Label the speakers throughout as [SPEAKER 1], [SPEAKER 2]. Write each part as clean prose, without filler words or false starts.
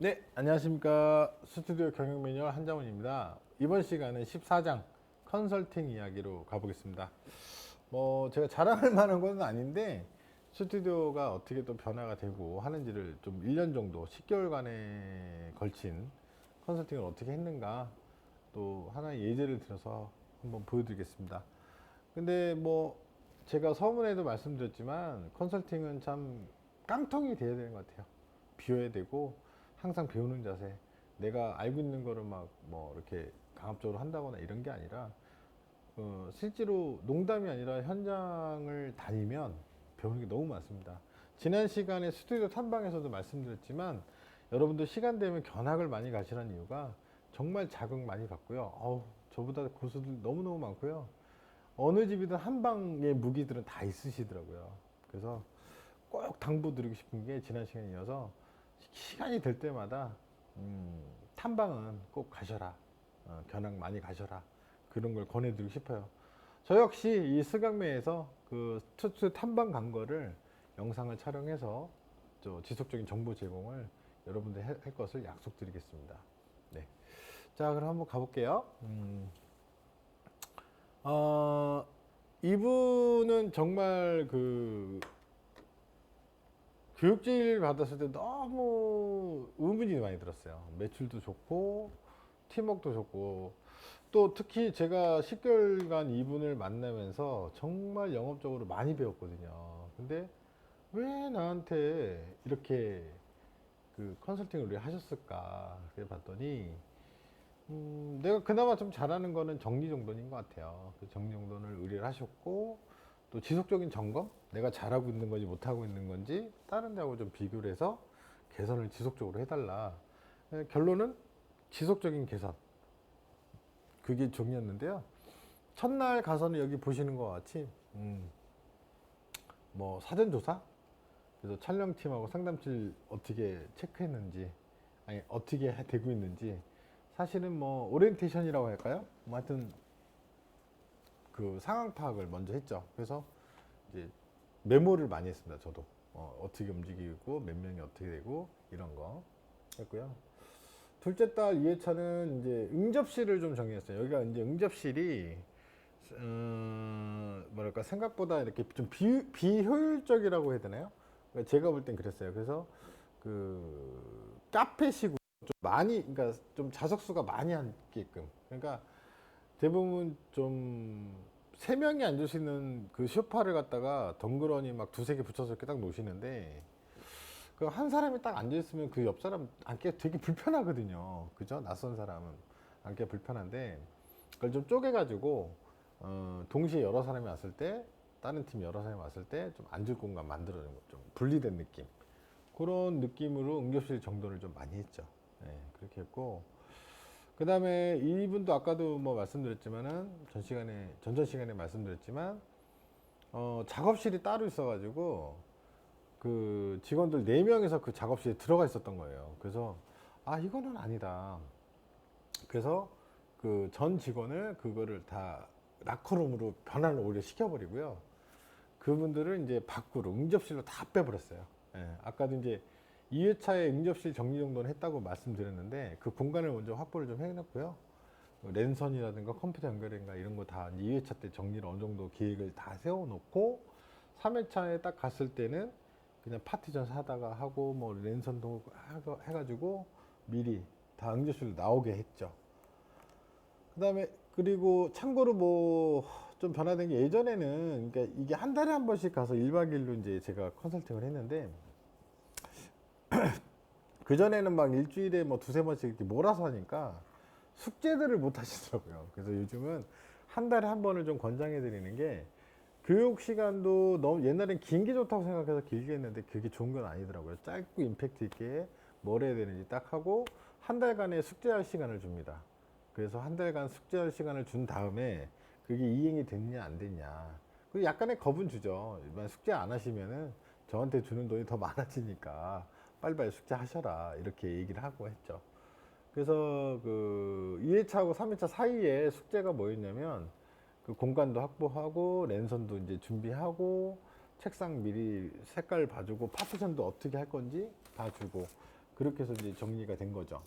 [SPEAKER 1] 네, 안녕하십니까. 스튜디오 경영 매뉴얼 한장훈입니다. 이번 시간은 14장 컨설팅 이야기로 가보겠습니다. 제가 자랑할 만한 건 아닌데, 스튜디오가 어떻게 또 변화가 되고 하는지를 좀 1년 정도, 10개월간에 걸친 컨설팅을 어떻게 했는가, 또 하나의 예제를 들어서 한번 보여드리겠습니다. 근데 제가 서문에도 말씀드렸지만, 컨설팅은 참 깡통이 돼야 되는 것 같아요. 비워야 되고, 항상 배우는 자세. 내가 알고 있는 거를 이렇게 강압적으로 한다거나 이런 게 아니라, 실제로 농담이 아니라 현장을 다니면 배우는 게 너무 많습니다. 지난 시간에 스튜디오 탐방에서도 말씀드렸지만, 여러분들 시간 되면 견학을 많이 가시라는 이유가 정말 자극 많이 받고요. 저보다 고수들 너무너무 많고요. 어느 집이든 한 방의 무기들은 다 있으시더라고요. 그래서 꼭 당부드리고 싶은 게 지난 시간에 이어서 시간이 될 때마다 탐방은 꼭 가셔라. 견학 많이 가셔라. 그런 걸 권해드리고 싶어요. 저 역시 이 스강매에서 그 투트 탐방 간 거를 영상을 촬영해서 지속적인 정보 제공을 여러분들 할 것을 약속드리겠습니다. 네. 자, 그럼 한번 가볼게요. 이분은 정말 교육질 받았을 때 너무 의문이 많이 들었어요. 매출도 좋고, 팀워크도 좋고, 또 특히 제가 10개월간 이분을 만나면서 정말 영업적으로 많이 배웠거든요. 근데 왜 나한테 이렇게 그 컨설팅을 왜 하셨을까? 그래 봤더니, 내가 그나마 좀 잘하는 거는 정리정돈인 것 같아요. 그 정리정돈을 의뢰를 하셨고, 또 지속적인 점검? 내가 잘하고 있는 건지 못하고 있는 건지 다른 데하고 좀 비교를 해서 개선을 지속적으로 해달라. 결론은 지속적인 개선. 그게 종이었는데요. 첫날 가서는 여기 보시는 것 같이, 사전조사? 그래서 촬영팀하고 상담실 어떻게 체크했는지, 아니, 어떻게 되고 있는지, 사실은 오리엔테이션이라고 할까요? 하여튼, 그 상황 파악을 먼저 했죠. 그래서 이제 메모를 많이 했습니다. 저도 어떻게 움직이고 몇 명이 어떻게 되고 이런 거 했고요. 둘째 딸 2회차는 이제 응접실을 좀 정리했어요. 여기가 이제 응접실이 뭐랄까 생각보다 이렇게 좀 비효율적이라고 해야 되나요? 그러니까 제가 볼 땐 그랬어요. 그래서 그 카페식으로 좀 많이, 그러니까 좀 좌석수가 많이 앉게끔. 그러니까 대부분 좀 세 명이 앉을 수 있는 그 소파를 갖다가 덩그러니 막 두세 개 붙여서 이렇게 딱 놓으시는데, 그 한 사람이 딱 앉아 있으면 그 옆 사람 앉기가 되게 불편하거든요. 그죠? 낯선 사람은 앉기가 불편한데, 그걸 좀 쪼개가지고 동시에 여러 사람이 왔을 때, 다른 팀 여러 사람이 왔을 때 좀 앉을 공간 만들어주는 거, 좀 분리된 느낌, 그런 느낌으로 응접실 정돈을 좀 많이 했죠. 네, 그렇게 했고, 그 다음에 이분도 아까도 말씀드렸지만은 전전 시간에 말씀드렸지만, 작업실이 따로 있어가지고, 그 직원들 4명이서 그 작업실에 들어가 있었던 거예요. 그래서, 이거는 아니다. 그래서 그 전 직원을 그거를 다 라커룸으로 변환을 오히려 시켜버리고요. 그분들을 이제 밖으로 응접실로 다 빼버렸어요. 예, 아까도 이제 2회차에 응접실 정리 정돈을 했다고 말씀드렸는데, 그 공간을 먼저 확보를 좀 해놨고요. 랜선이라든가 컴퓨터 연결인가 이런 거 다 2회차 때 정리를 어느 정도 계획을 다 세워놓고, 3회차에 딱 갔을 때는 그냥 파티전 사다가 하고 랜선도 해가지고 미리 다 응접실로 나오게 했죠. 그 다음에 그리고 참고로 좀 변화된 게, 예전에는 그러니까 이게 한 달에 한 번씩 가서 1박 2일로 이제 제가 컨설팅을 했는데, 그전에는 막 일주일에 두세 번씩 이렇게 몰아서 하니까 숙제들을 못 하시더라고요. 그래서 요즘은 한 달에 한 번을 좀 권장해 드리는 게, 교육 시간도 너무 옛날엔 긴 게 좋다고 생각해서 길게 했는데 그게 좋은 건 아니더라고요. 짧고 임팩트 있게 뭘 해야 되는지 딱 하고, 한 달간의 숙제할 시간을 줍니다. 그래서 한 달간 숙제할 시간을 준 다음에 그게 이행이 됐냐 안 됐냐, 그 약간의 겁은 주죠. 일반 숙제 안 하시면은 저한테 주는 돈이 더 많아지니까 빨리빨리 숙제 하셔라, 이렇게 얘기를 하고 했죠. 그래서 그 2회차하고 3회차 사이에 숙제가 뭐였냐면, 그 공간도 확보하고 랜선도 이제 준비하고 책상 미리 색깔 봐주고 파티션도 어떻게 할 건지 봐주고, 그렇게 해서 이제 정리가 된 거죠.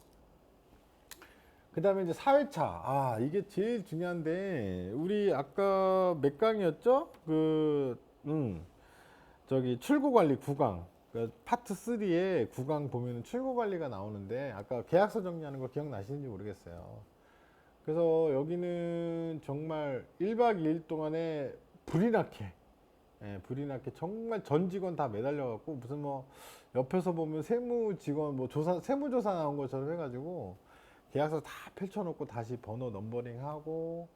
[SPEAKER 1] 그 다음에 이제 4회차. 아, 이게 제일 중요한데, 우리 아까 몇 강이었죠? 저기 출고관리 9강. 그 파트 3에 9강 보면 출고관리가 나오는데, 아까 계약서 정리하는 거 기억나시는지 모르겠어요. 그래서 여기는 정말 1박 2일 동안에 불이 나게, 예, 불이 나게 정말 전 직원 다 매달려갖고, 무슨 뭐, 옆에서 보면 세무 직원, 뭐 세무조사 나온 것처럼 해가지고, 계약서 다 펼쳐놓고 다시 번호 넘버링하고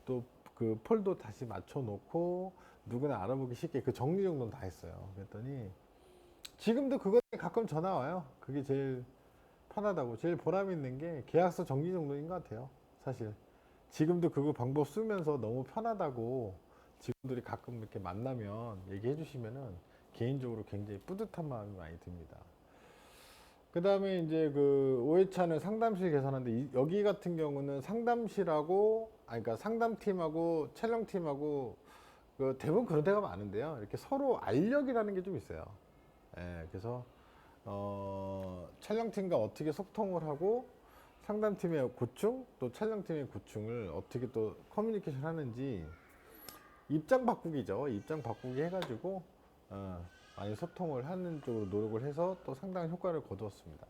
[SPEAKER 1] 또 그 폴도 다시 맞춰놓고 누구나 알아보기 쉽게 그 정리 정도는 다 했어요. 그랬더니 지금도 그것 가끔 전화 와요. 그게 제일 편하다고, 제일 보람 있는 게 계약서 정리 정도인 것 같아요. 사실 지금도 그거 방법 쓰면서 너무 편하다고 직원들이 가끔 이렇게 만나면 얘기해 주시면은 개인적으로 굉장히 뿌듯한 마음이 많이 듭니다. 그 다음에 이제 그 5회차는 상담실 개선하는데, 여기 같은 경우는 상담실하고, 아니, 그러니까 상담팀하고 촬영팀하고 그 대부분 그런 데가 많은데요. 이렇게 서로 알력이라는 게 좀 있어요. 예, 그래서 촬영팀과 어떻게 소통을 하고 상담팀의 고충, 또 촬영팀의 고충을 어떻게 또 커뮤니케이션 하는지 입장 바꾸기죠. 입장 바꾸기 해가지고 많이 소통을 하는 쪽으로 노력을 해서 또 상당한 효과를 거두었습니다.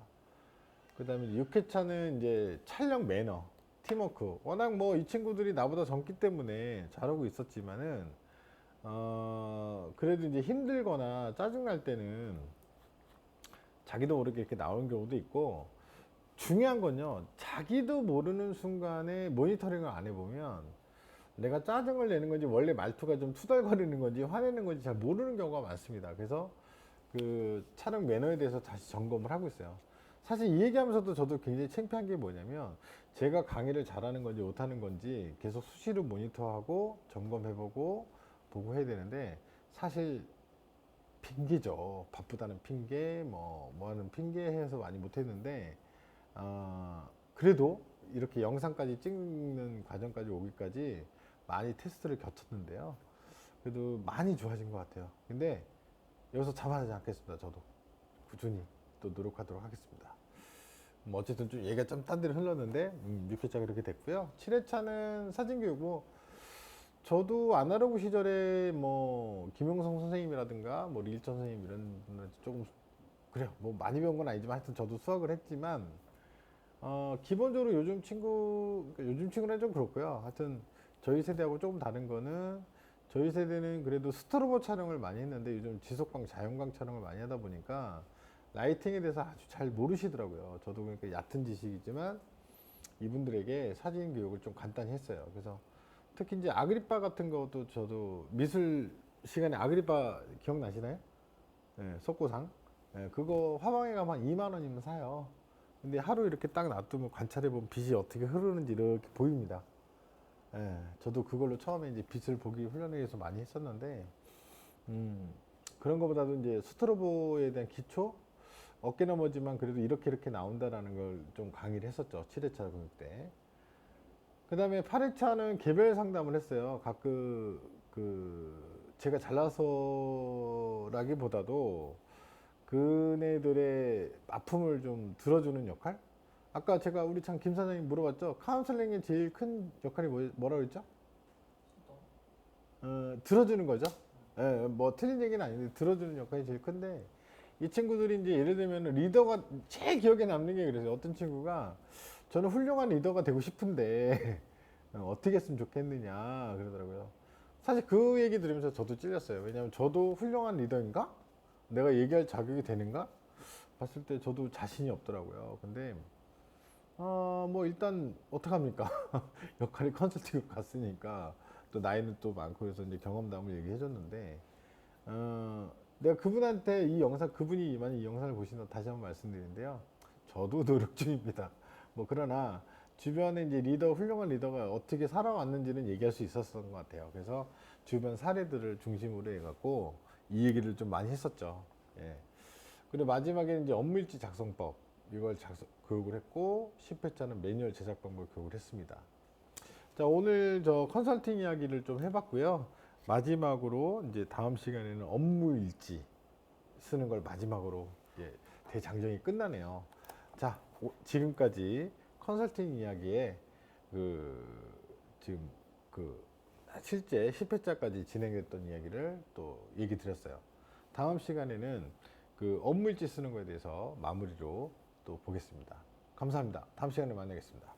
[SPEAKER 1] 그 다음에 6회차는 이제 촬영 매너, 팀워크. 워낙 뭐 이 친구들이 나보다 젊기 때문에 잘하고 있었지만은, 그래도 이제 힘들거나 짜증날 때는 자기도 모르게 이렇게 나오는 경우도 있고, 중요한 건요, 자기도 모르는 순간에 모니터링을 안 해보면 내가 짜증을 내는 건지 원래 말투가 좀 투덜거리는 건지 화내는 건지 잘 모르는 경우가 많습니다. 그래서 그 촬영 매너에 대해서 다시 점검을 하고 있어요. 사실 이 얘기하면서도 저도 굉장히 창피한 게 뭐냐면, 제가 강의를 잘하는 건지 못하는 건지 계속 수시로 모니터하고 점검해보고 보고 해야 되는데, 사실 핑계죠. 바쁘다는 핑계, 뭐 하는 핑계 해서 많이 못했는데, 그래도 이렇게 영상까지 찍는 과정까지 오기까지 많이 테스트를 거쳤는데요. 그래도 많이 좋아진 것 같아요. 근데 여기서 자만하지 않겠습니다. 저도 꾸준히 또 노력하도록 하겠습니다. 뭐 어쨌든 좀 얘기가 좀 딴 데로 흘렀는데 6회차 그렇게 됐고요. 7회차는 사진교육. 뭐 저도 아날로그 시절에 뭐 김용성 선생님이라든가 뭐 릴천 선생님 이런 분들 조금 그래요. 뭐 많이 배운 건 아니지만 하여튼 저도 수학을 했지만, 기본적으로 그러니까 요즘 친구는 좀 그렇고요. 하여튼 저희 세대하고 조금 다른 거는, 저희 세대는 그래도 스트로보 촬영을 많이 했는데 요즘 지속광, 자연광 촬영을 많이 하다 보니까 라이팅에 대해서 아주 잘 모르시더라고요. 저도 그러니까 얕은 지식이지만 이분들에게 사진 교육을 좀 간단히 했어요. 그래서 특히 이제 아그리파 같은 것도, 저도 미술 시간에 아그리파 기억나시나요? 네, 속고상. 네, 그거 화방에 가면 한 2만 원이면 사요. 근데 하루 이렇게 딱 놔두면 관찰해 보면 빛이 어떻게 흐르는지 이렇게 보입니다. 예, 저도 그걸로 처음에 이제 빛을 보기 훈련을 위해서 많이 했었는데, 그런 것보다도 이제 스트로보에 대한 기초, 어깨 너머지만 그래도 이렇게 나온다라는 걸 좀 강의를 했었죠. 7회차 교육 때. 그 다음에 8회차는 개별 상담을 했어요. 제가 잘나서라기보다도 그네들의 아픔을 좀 들어주는 역할? 아까 제가 우리 참 김 사장님 물어봤죠. 카운슬링의 제일 큰 역할이 뭐라고 했죠? 들어주는 거죠. 예, 뭐 틀린 얘기는 아닌데 들어주는 역할이 제일 큰데, 이 친구들이 이제 예를 들면 리더가, 제 기억에 남는 게 그래서 어떤 친구가 저는 훌륭한 리더가 되고 싶은데 어떻게 했으면 좋겠느냐 그러더라고요. 사실 그 얘기 들으면서 저도 찔렸어요. 왜냐하면 저도 훌륭한 리더인가? 내가 얘기할 자격이 되는가? 봤을 때 저도 자신이 없더라고요. 근데 뭐 일단 어떡합니까? 역할이 컨설팅으로 갔으니까, 또 나이는 또 많고 그래서 이제 경험담을 얘기해 줬는데, 내가 그분한테 그분이 만약 이 영상을 보시면 다시 한번 말씀드리는데요. 저도 노력 중입니다. 뭐 그러나 주변에 이제 훌륭한 리더가 어떻게 살아왔는지는 얘기할 수 있었던 것 같아요. 그래서 주변 사례들을 중심으로 해갖고 이 얘기를 좀 많이 했었죠. 예. 그리고 마지막에는 이제 업무일지 작성법, 이걸 교육을 했고, 10회차는 매뉴얼 제작 방법을 교육을 했습니다. 자, 오늘 저 컨설팅 이야기를 좀 해봤고요. 마지막으로 이제 다음 시간에는 업무일지 쓰는 걸 마지막으로 예, 대장정이 끝나네요. 자, 지금까지 컨설팅 이야기에 지금 실제 10회차까지 진행했던 이야기를 또 얘기 드렸어요. 다음 시간에는 업무일지 쓰는 거에 대해서 마무리로 또 보겠습니다. 감사합니다. 다음 시간에 만나겠습니다.